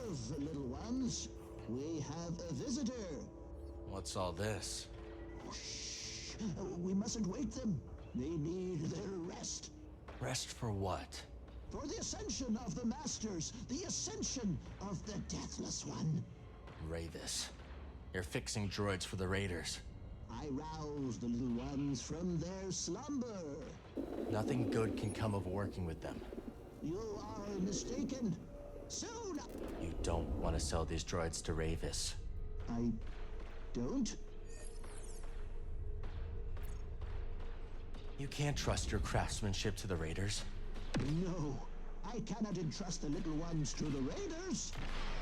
Observe, little ones. We have a visitor. What's all this? Shh. We mustn't wake them. They need their rest. Rest for what? For the ascension of the Masters. The ascension of the Deathless One. Ravis. You're fixing droids for the Raiders. I rouse the little ones from their slumber. Nothing good can come of working with them. You are mistaken. Soon. You don't want to sell these droids to Ravis. I don't? You can't trust your craftsmanship to the Raiders. No. I cannot entrust the little ones to the Raiders.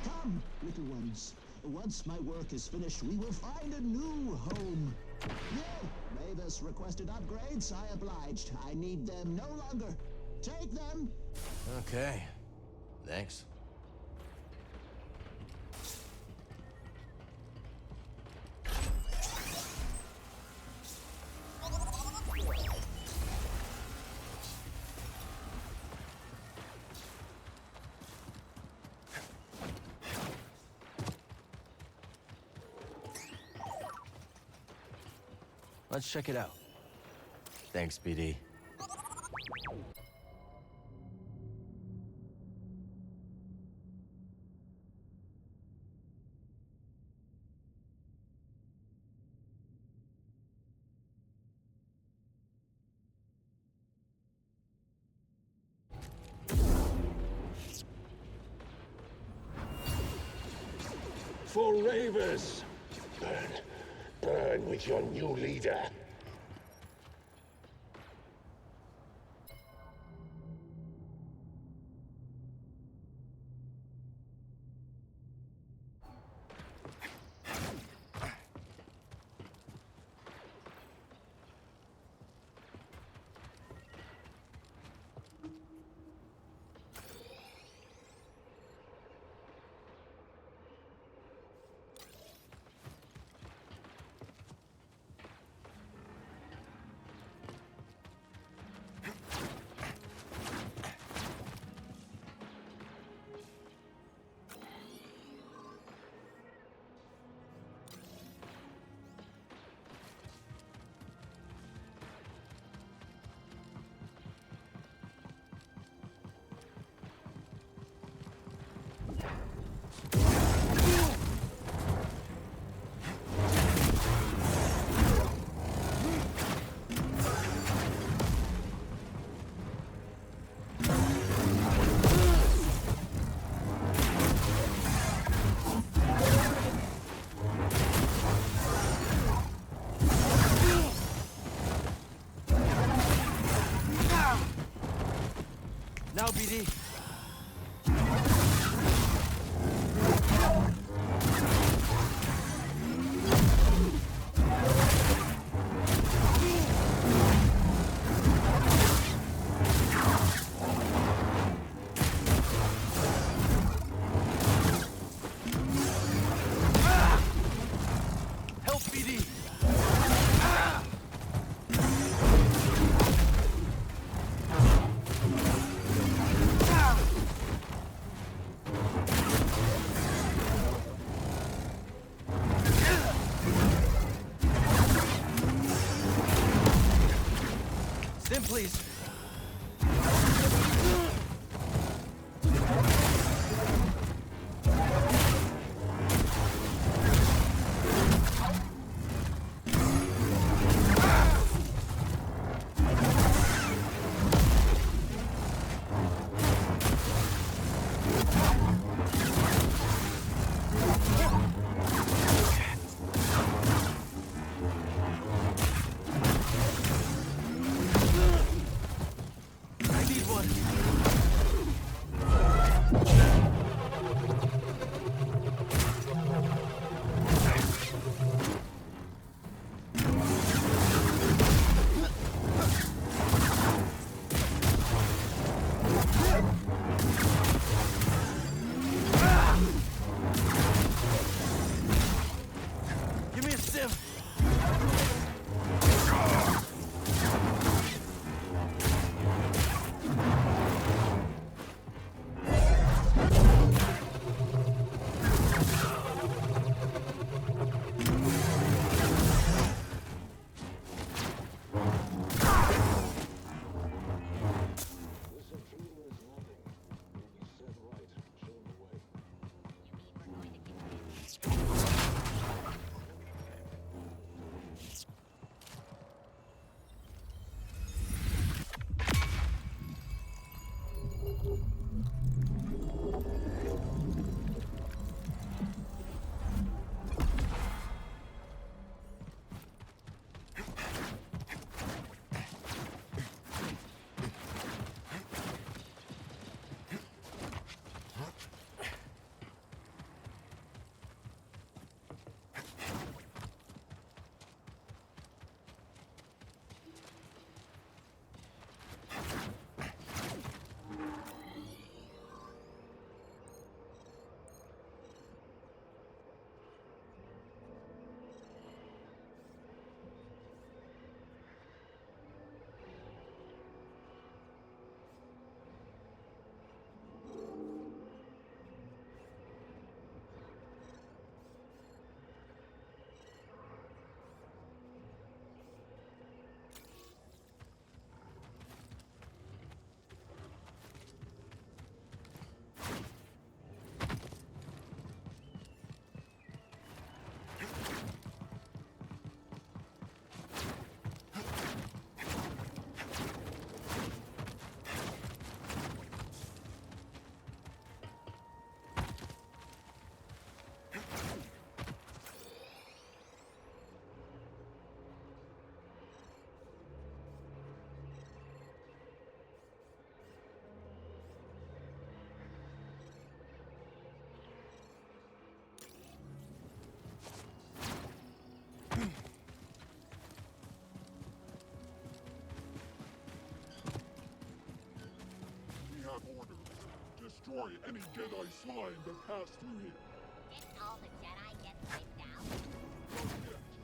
Come, little ones. Once my work is finished, we will find a new home. No, Ravis requested upgrades. I obliged. I need them no longer. Take them. Okay. Thanks. Let's check it out. Thanks, BD. For Ravis! Burn. Burn with your new leader. Now, BD. Help, BD. Sim, please. destroy any Jedi slime that passed through here. Didn't all the Jedi get wiped out? Not yet.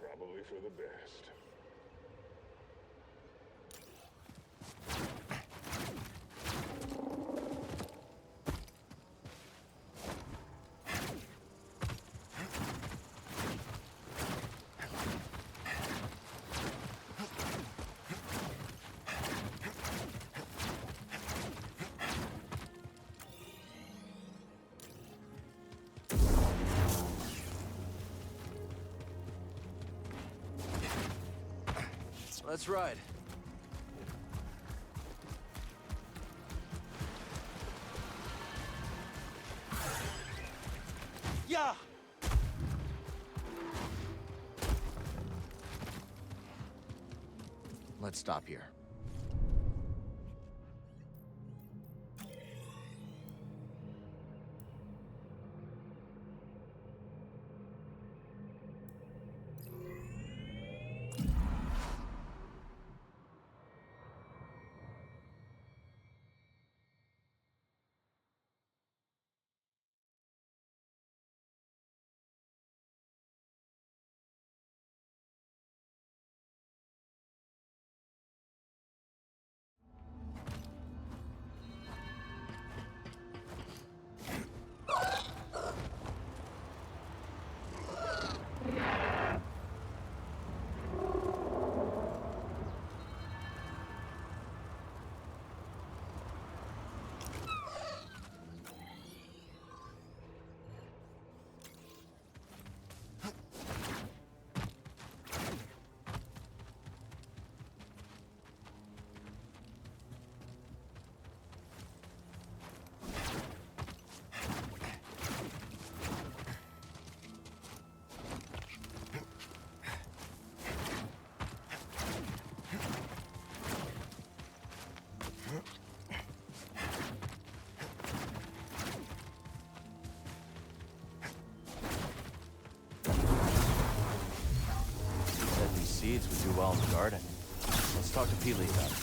Probably for the best. Let's ride. Yeah! Let's stop here. seeds would do well in the garden. Let's talk to Peely about it.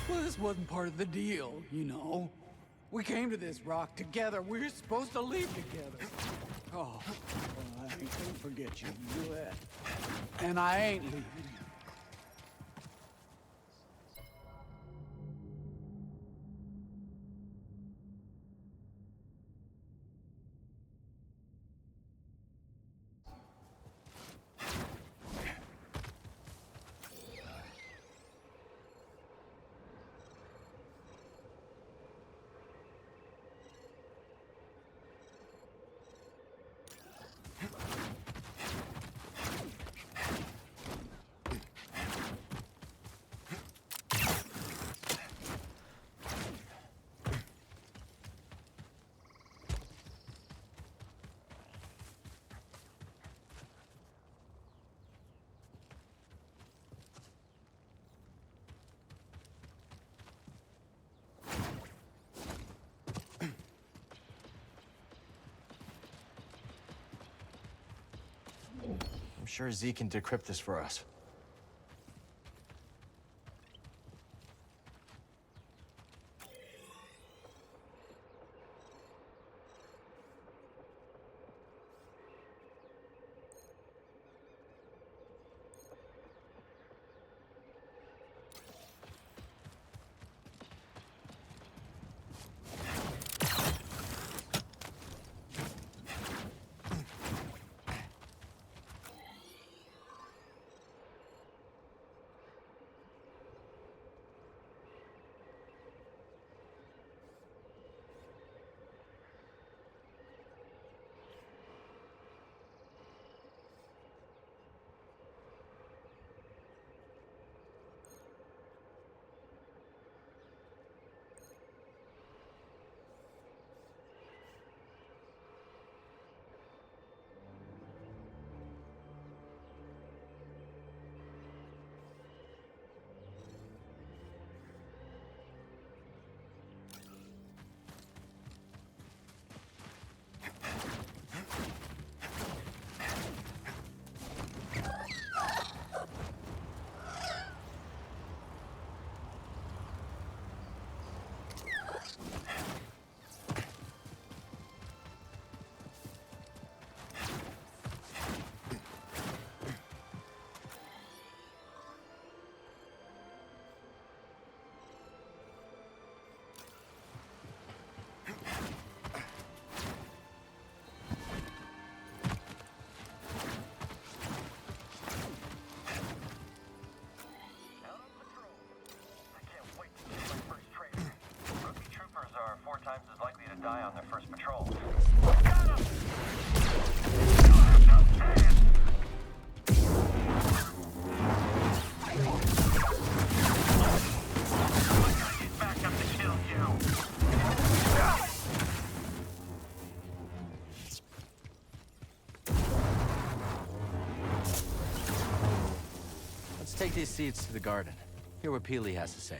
Well, this wasn't part of the deal, you know. We came to this rock together. We're supposed to leave together. Oh, well, I ain't gonna forget you. You know that. And I ain't leaving. I'm sure Z can decrypt this for us. Die on their first patrol. Let's take these seeds to the garden. Hear what Peely has to say.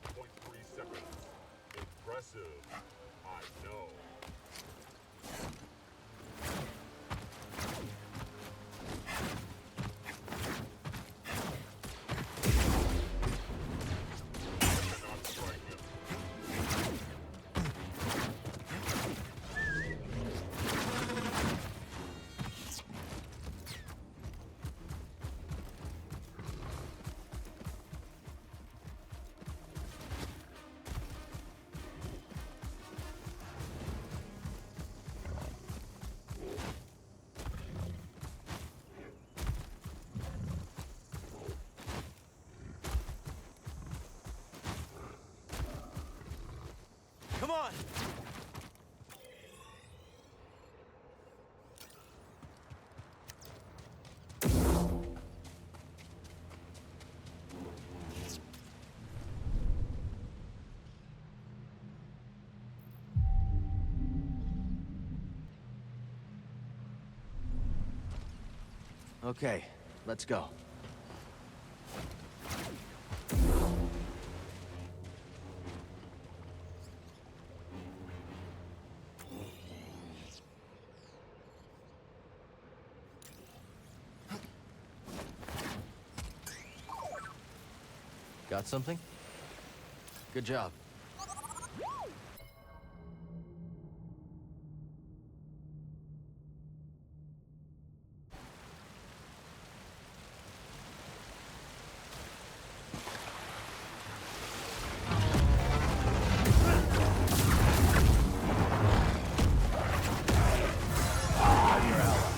0.3 seconds. Impressive. I know. Cannot strike him. Come on! Okay, let's go. Got something? Good job. I'm your ally.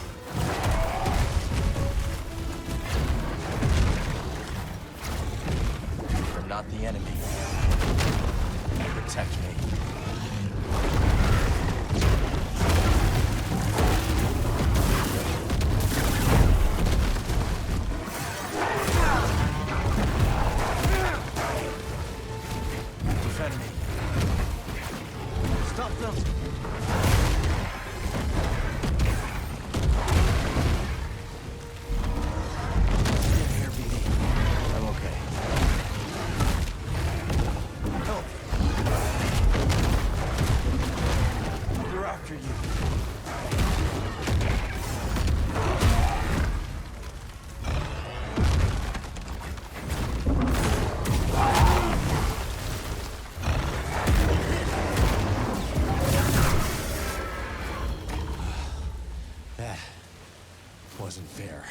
You're not the enemy. Protect me. Defend me. Stop them! Get here, BD. I'm okay. Help! They're after you. That wasn't fair.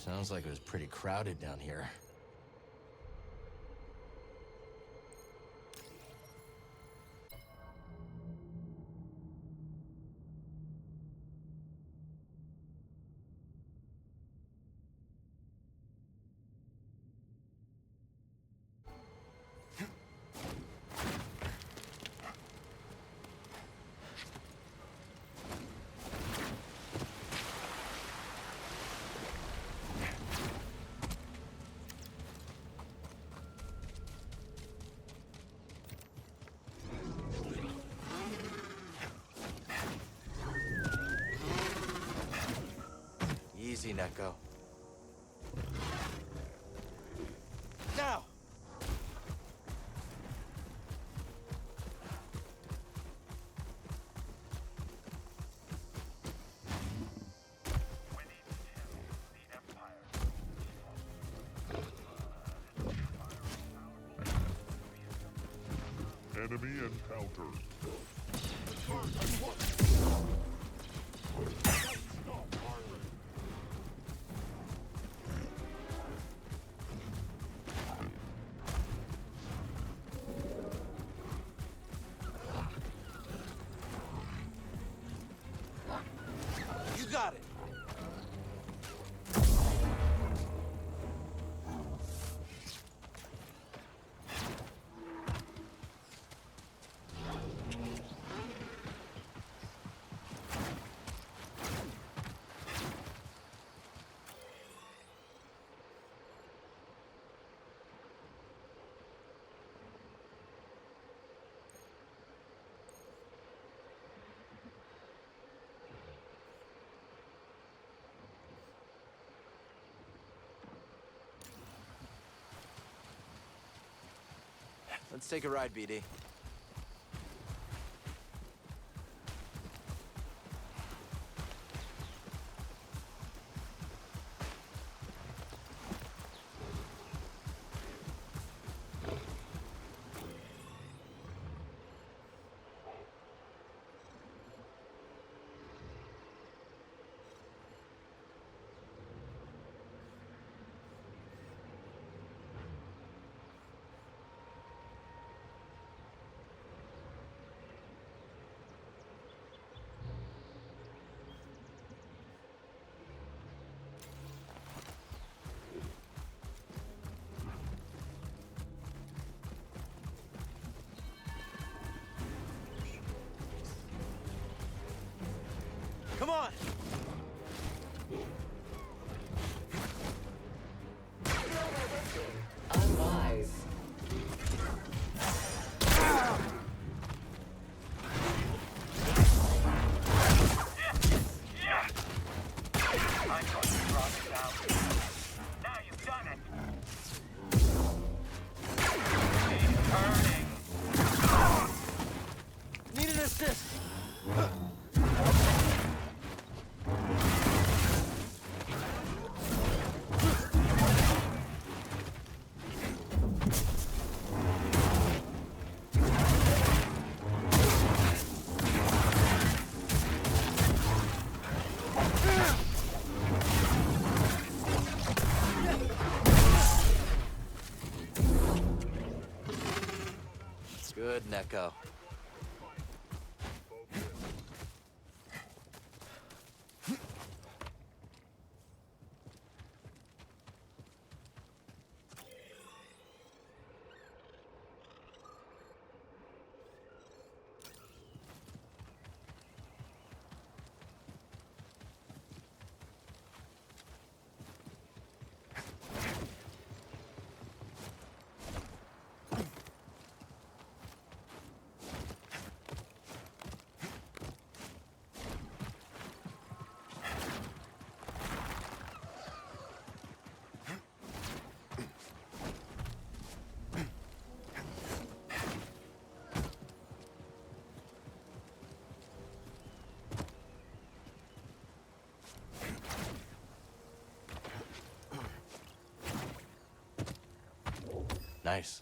Sounds like it was pretty crowded down here. Easy, Neko. Enemy encountered. You got it. Let's take a ride, BD. Come on! Unwise. I thought you brought it down. Now you've done it. He's turning. Need an assist! Good, Neko. Nice.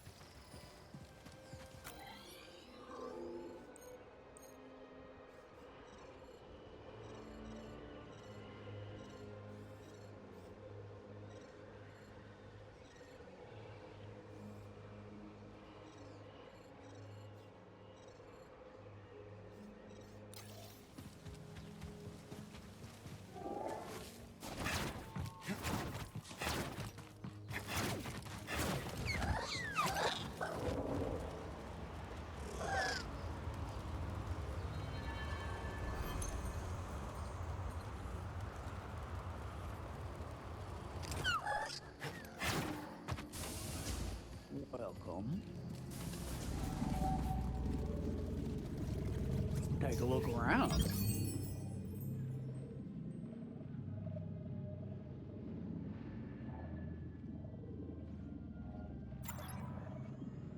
Welcome. Take a look around.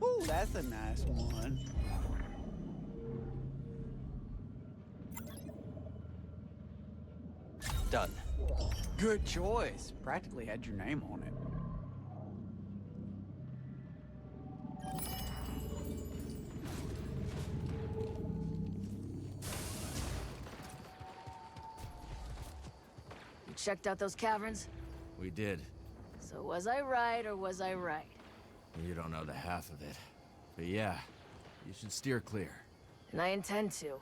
Ooh, that's a nice one. Done. Good choice. Practically had your name on it. checked out those caverns? We did. So was I right or was I right? You don't know the half of it. But yeah, you should steer clear. And I intend to.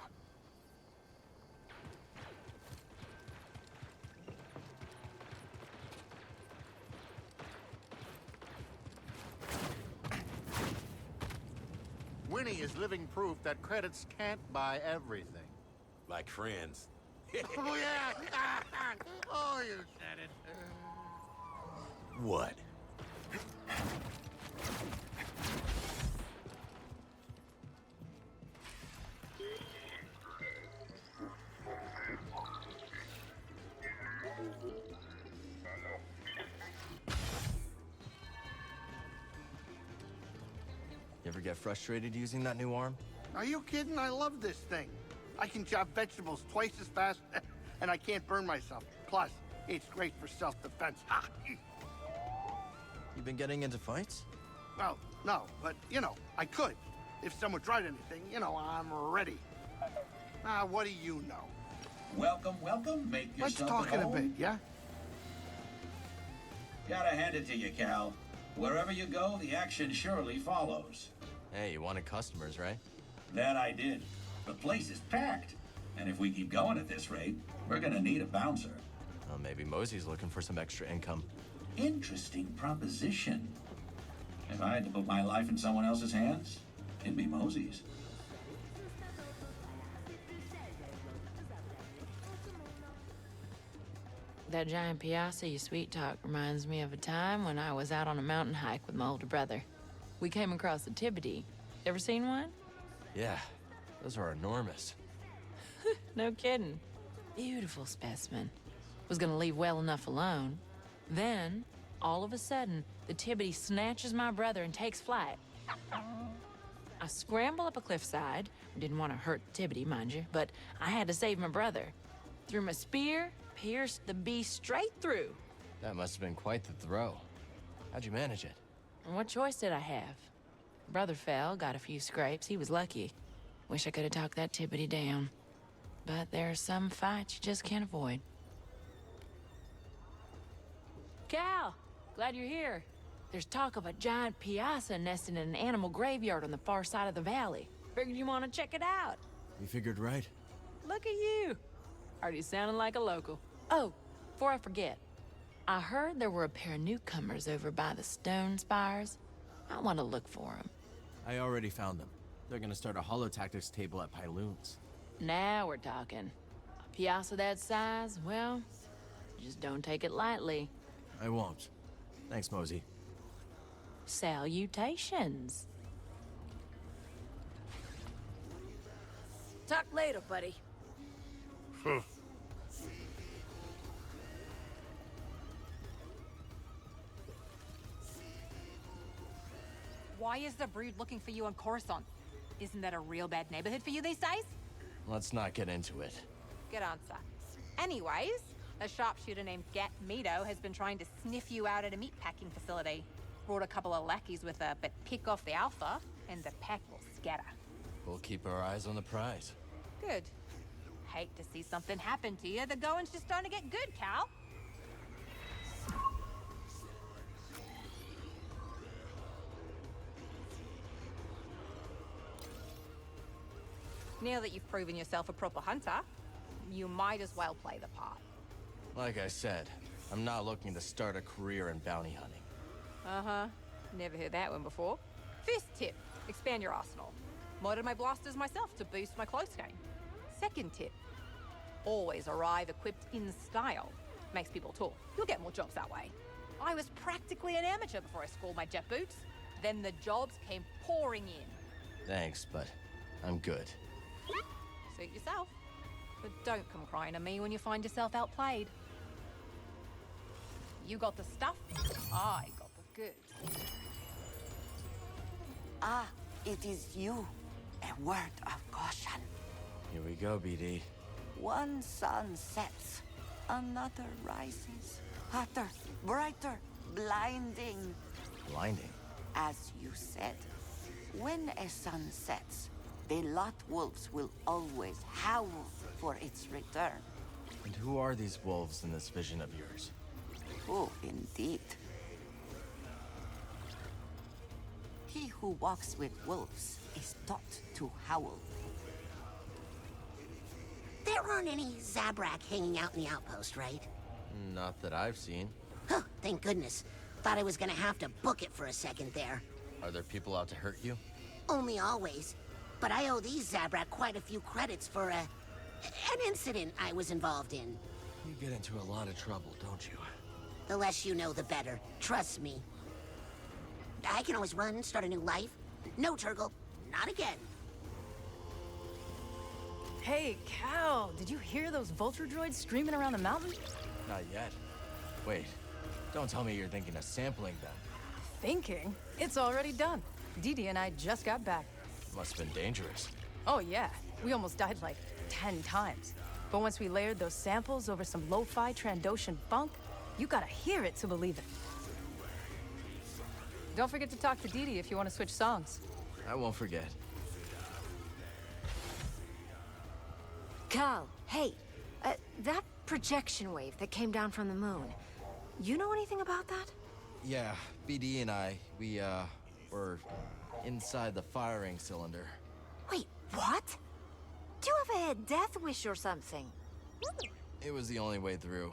Winnie is living proof that credits can't buy everything. Like friends. Oh, yeah! Oh, you said it. What? You ever get frustrated using that new arm? Are you kidding? I love this thing. I can chop vegetables twice as fast, and I can't burn myself. Plus, it's great for self-defense. You been getting into fights? Well, no, but, you know, I could. If someone tried anything, you know, I'm ready. What do you know? Welcome, welcome. Make Let's yourself talk at in a home. bit, yeah? Gotta hand it to you, Cal. Wherever you go, the action surely follows. Hey, you wanted customers, right? That I did. The place is packed. And if we keep going at this rate, we're gonna need a bouncer. Well, maybe Mosey's looking for some extra income. Interesting proposition. If I had to put my life in someone else's hands, it'd be Mosey's. That giant piazza you sweet talk reminds me of a time when I was out on a mountain hike with my older brother. We came across a Tibity. Ever seen one? Yeah, those are enormous. No kidding. Beautiful specimen. Was gonna leave well enough alone. Then, all of a sudden, the Tibity snatches my brother and takes flight. I scramble up a cliffside. Didn't want to hurt the Tibity, mind you, but I had to save my brother. Threw my spear, pierced the beast straight through. That must have been quite the throw. How'd you manage it? And what choice did I have? Brother fell, got a few scrapes. He was lucky. Wish I could have talked that Tibity down. But there are some fights you just can't avoid. Cal, glad you're here. There's talk of a giant piazza nesting in an animal graveyard on the far side of the valley. Figured you want to check it out. You figured right. Look at you. Already sounding like a local. Oh, before I forget, I heard there were a pair of newcomers over by the stone spires. I want to look for them. I already found them. They're gonna start a holotactics table at Pyloon's. Now we're talking. A piazza that size, well, just don't take it lightly. I won't. Thanks, Mosey. Salutations. Talk later, buddy. Why is the Brood looking for you on Coruscant? Isn't that a real bad neighborhood for you these days? Let's not get into it. Good answer. Anyways, a sharpshooter named Gat Mito has been trying to sniff you out at a meatpacking facility. Brought a couple of lackeys with her, but pick off the Alpha, and the pack will scatter. We'll keep our eyes on the prize. Good. Hate to see something happen to you. The going's just starting to get good, Cal. Now that you've proven yourself a proper hunter, you might as well play the part. Like I said, I'm not looking to start a career in bounty hunting. Uh-huh. Never heard that one before. First tip, expand your arsenal. Modded my blasters myself to boost my close game. Second tip, always arrive equipped in style. Makes people talk. You'll get more jobs that way. I was practically an amateur before I schooled my jet boots. Then the jobs came pouring in. Thanks, but I'm good. Suit yourself. But don't come crying to me when you find yourself outplayed. You got the stuff, I got the goods. Ah, it is you. A word of caution. Here we go, BD. One sun sets, another rises. Hotter, brighter, blinding. Blinding? As you said, when a sun sets, the lot wolves will always howl for its return. And who are these wolves in this vision of yours? Oh, indeed. He who walks with wolves is taught to howl. There aren't any Zabrak hanging out in the outpost, right? Not that I've seen. Huh, thank goodness. Thought I was gonna have to book it for a second there. Are there people out to hurt you? Only always. But I owe these Zabrak quite a few credits for an incident I was involved in. You get into a lot of trouble, don't you? The less you know, the better. Trust me. I can always run, start a new life. No, Turgle. Not again. Hey, Cal, did you hear those vulture droids screaming around the mountain? Not yet. Wait, don't tell me you're thinking of sampling them. Thinking? It's already done. Dee Dee and I just got back. Must have been dangerous. Oh yeah, we almost died like 10 times. But once we layered those samples over some lo-fi Trandoshan funk, you gotta hear it to believe it. Don't forget to talk to Dee Dee if you want to switch songs. I won't forget. Cal, hey, that projection wave that came down from the moon, you know anything about that? Yeah, BD and I, we, were inside the firing cylinder. Wait, what? Do you have a death wish or something? It was the only way through.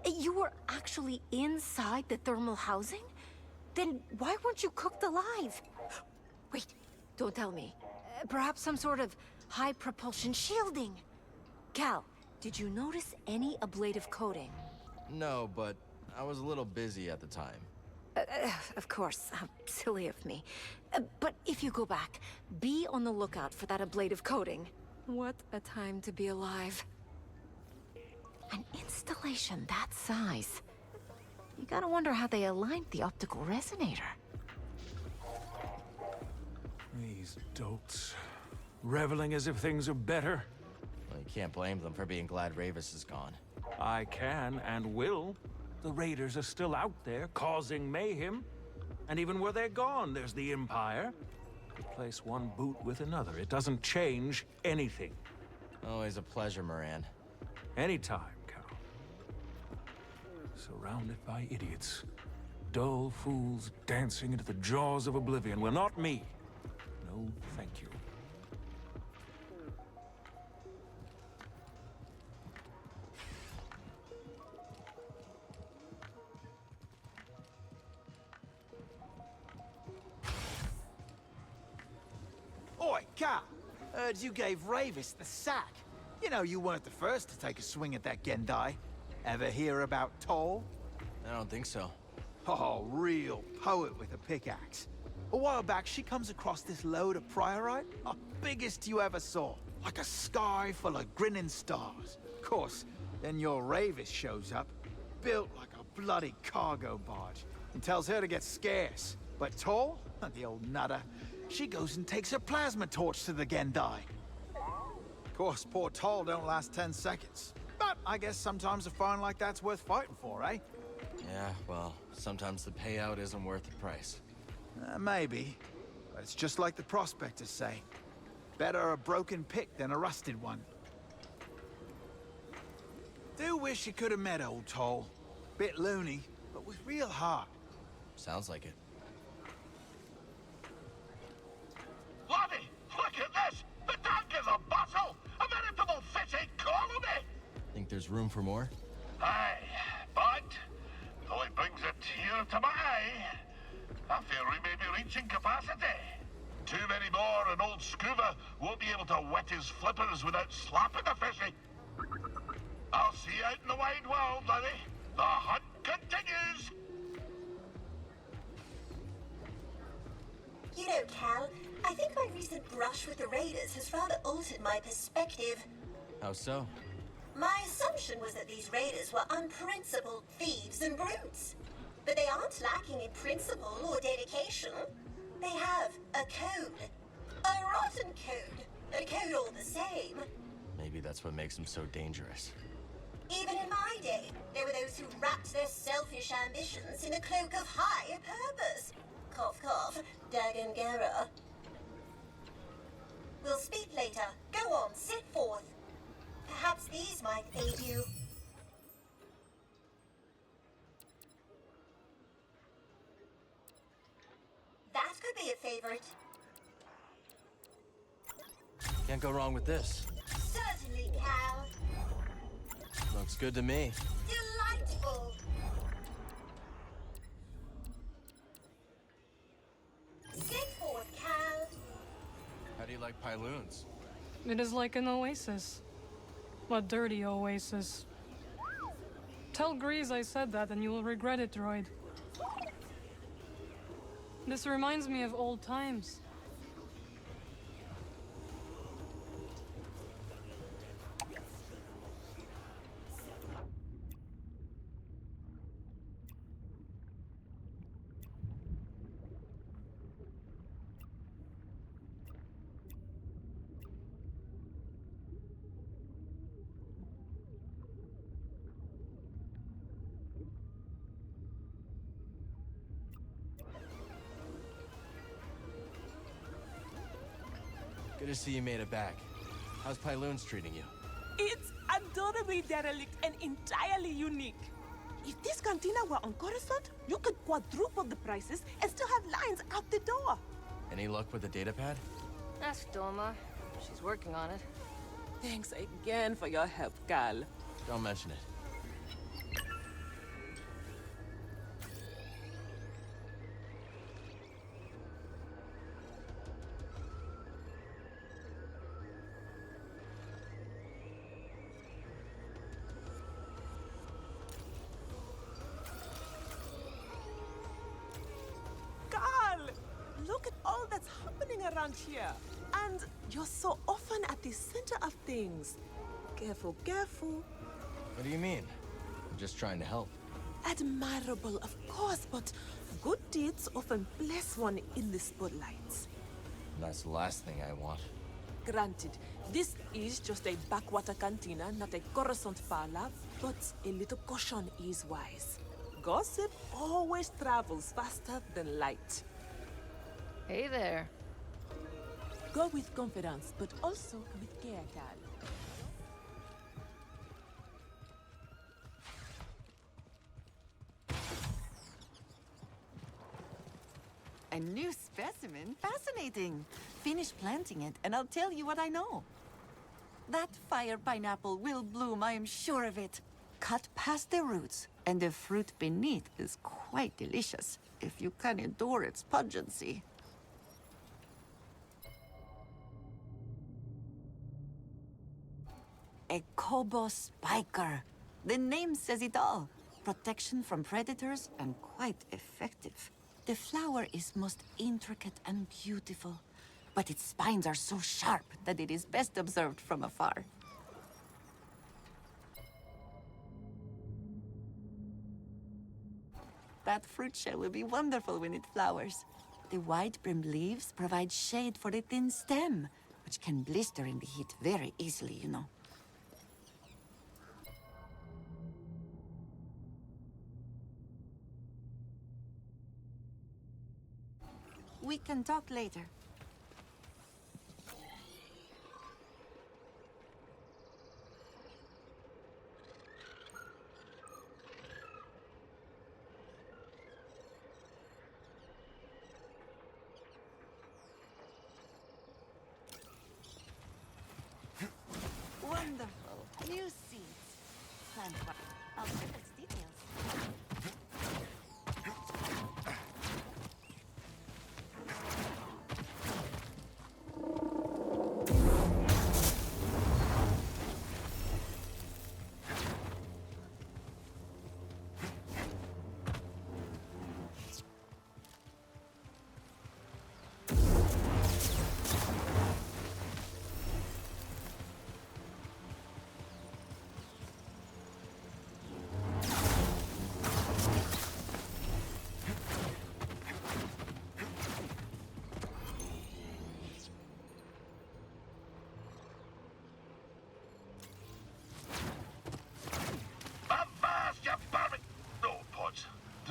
You were actually inside the thermal housing? Then why weren't you cooked alive? Wait, don't tell me. Perhaps some sort of high propulsion shielding. Cal, did you notice any ablative coating? No, but I was a little busy at the time. Of course, how silly of me. But if you go back, be on the lookout for that ablative coating. What a time to be alive. An installation that size. You gotta wonder how they aligned the optical resonator. These dolts. Reveling as if things are better. Well, you can't blame them for being glad Ravis is gone. I can and will. The Raiders are still out there, causing mayhem. And even where they're gone, there's the Empire. Replace one boot with another. It doesn't change anything. Always a pleasure, Moran. Anytime, Cal. Surrounded by idiots. Dull fools dancing into the jaws of oblivion. Well, not me. No, thank you. Oi, Cal. Heard you gave Ravis the sack. You know you weren't the first to take a swing at that Gendai. Ever hear about Toll? I don't think so. Oh, real poet with a pickaxe. A while back, she comes across this load of priorite. Oh, biggest you ever saw. Like a sky full of grinning stars. Of course, then your Ravis shows up, built like a bloody cargo barge, and tells her to get scarce. But Toll, the old nutter, she goes and takes her plasma torch to the Gendai. Of course, poor Toll don't last 10 seconds. But I guess sometimes a find like that's worth fighting for, eh? Yeah, well, sometimes the payout isn't worth the price. Maybe. But it's just like the prospectors say. Better a broken pick than a rusted one. Do wish you could have met old Toll. Bit loony, but with real heart. Sounds like it. Laddie, look at this! The tank is a bustle! A veritable fishing colony! Think there's room for more? Aye, but though it brings a tear to my eye, I fear we may be reaching capacity. Too many more and old Scuba won't be able to wet his flippers without slapping a fishy. I'll see you out in the wide world, laddie. The hunt continues! You know, Cal, I think my recent brush with the Raiders has rather altered my perspective. How so? My assumption was that these Raiders were unprincipled thieves and brutes. But they aren't lacking in principle or dedication. They have a code. A rotten code. A code all the same. Maybe that's what makes them so dangerous. Even in my day, there were those who wrapped their selfish ambitions in a cloak of higher purpose. Cough, cough. Dagon Gera. We'll speak later. Go on, sit forth. Perhaps these might aid you. That could be a favorite. Can't go wrong with this. Certainly, Cal. Looks good to me. Delightful. Sit forth, Cal. How do you like Pyloons? It is like an oasis. A dirty oasis. Tell Grease I said that and you will regret it, droid. This reminds me of old times. Good to see you made it back. How's Pyloons treating you? It's adorably derelict and entirely unique. If this cantina were on Coruscant, you could quadruple the prices and still have lines out the door. Any luck with the data pad? Ask Doma. She's working on it. Thanks again for your help, Cal. Don't mention it. Look at all that's happening around here. And you're so often at the center of things. Careful, careful. What do you mean? I'm just trying to help. Admirable, of course, but good deeds often bless one in the spotlights. That's the last thing I want. Granted, this is just a backwater cantina, not a Coruscant parlor, but a little caution is wise. Gossip always travels faster than light. Hey there. Go with confidence, but also with care, Cal. A new specimen? Fascinating. Finish planting it, and I'll tell you what I know. That fire pineapple will bloom, I am sure of it. Cut past the roots, and the fruit beneath is quite delicious, if you can endure its pungency. A Kobo spiker. The name says it all. Protection from predators and quite effective. The flower is most intricate and beautiful, but its spines are so sharp that it is best observed from afar. That fruit shell will be wonderful when it flowers. The wide-brimmed leaves provide shade for the thin stem, which can blister in the heat very easily, you know. We can talk later. Wonderful. New seeds. Plant one. I'll check its details.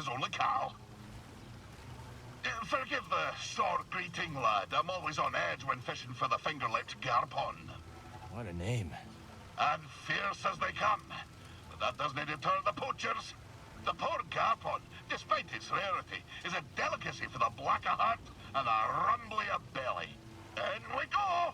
Only Cal. Forgive the short greeting, lad. I'm always on edge when fishing for the finger-lipped garpon. What a name. and fierce as they come. But that doesn't deter the poachers. The poor Garpon, despite its rarity, is a delicacy for the black of heart and the rumbly of belly. In we go!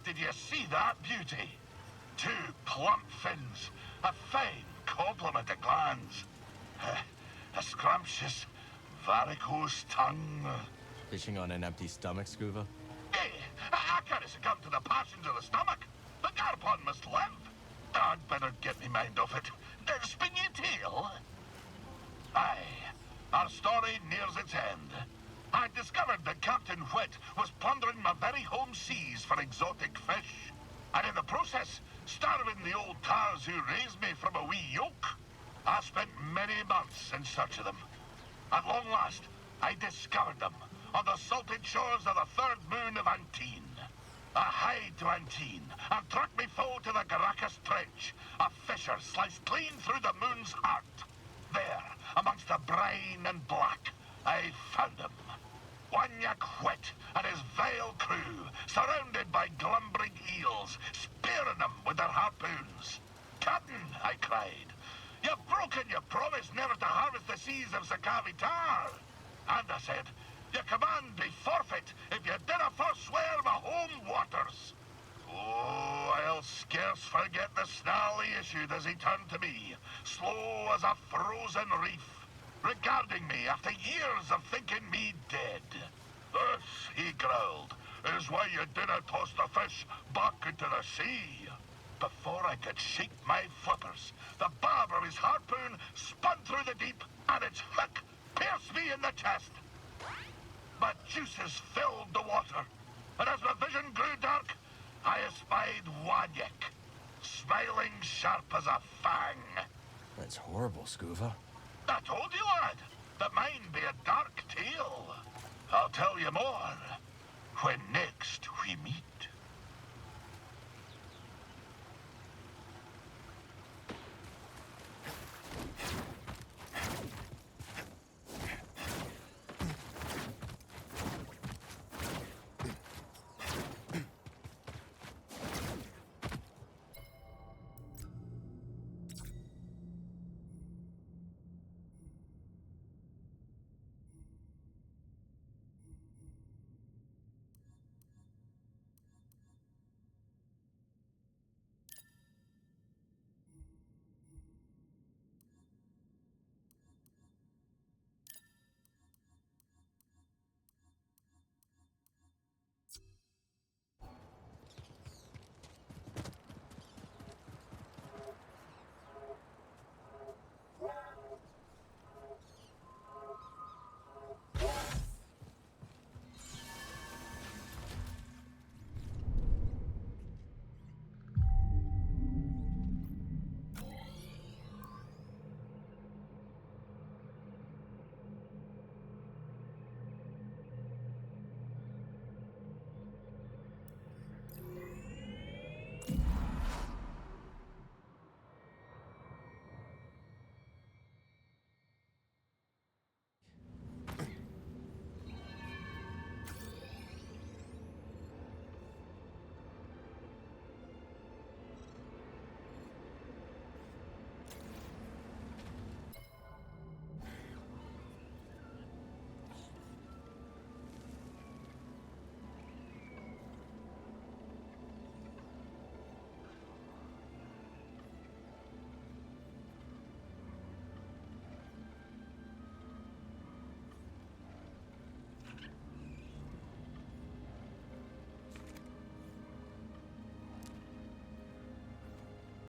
Did you see that beauty? 2 plump fins, a fine complement of glands, a scrumptious varicose tongue. Fishing on an empty stomach, Scuba? Hey, I can't succumb to the passions of the stomach. The Garpon must live. I'd better get me mind off it. Spin your tail. Aye, our story nears its end. I discovered that Captain Whit was plundering my very home seas for exotic fish. And in the process, starving the old tars who raised me from a wee yolk. I spent many months in search of them. At long last, I discovered them on the salted shores of the 3rd moon of Antine. I hied to Antine and tracked me foe to the Garacus Trench, a fissure sliced clean through the moon's heart. There, amongst the brine and black, I found him. Wanyak Whit and his vile crew, surrounded by glumbering eels, spearing them with their harpoons. "Captain," I cried, "you've broken your promise never to harvest the seas of Sakavitar." And I said, "Your command be forfeit if you dinna forswear my home waters." Oh, I'll scarce forget the snarl he issued as he turned to me, slow as a frozen reef, regarding me after years of thinking me dead. "This," he growled, "is why you dinna toss the fish back into the sea." Before I could shake my flippers, the barb of his harpoon spun through the deep, and its hook pierced me in the chest. My juices filled the water, and as my vision grew dark, I espied Wanyek, smiling sharp as a fang. That's horrible, Scuba. I told you, lad, that mine be a dark tale. I'll tell you more when next we meet.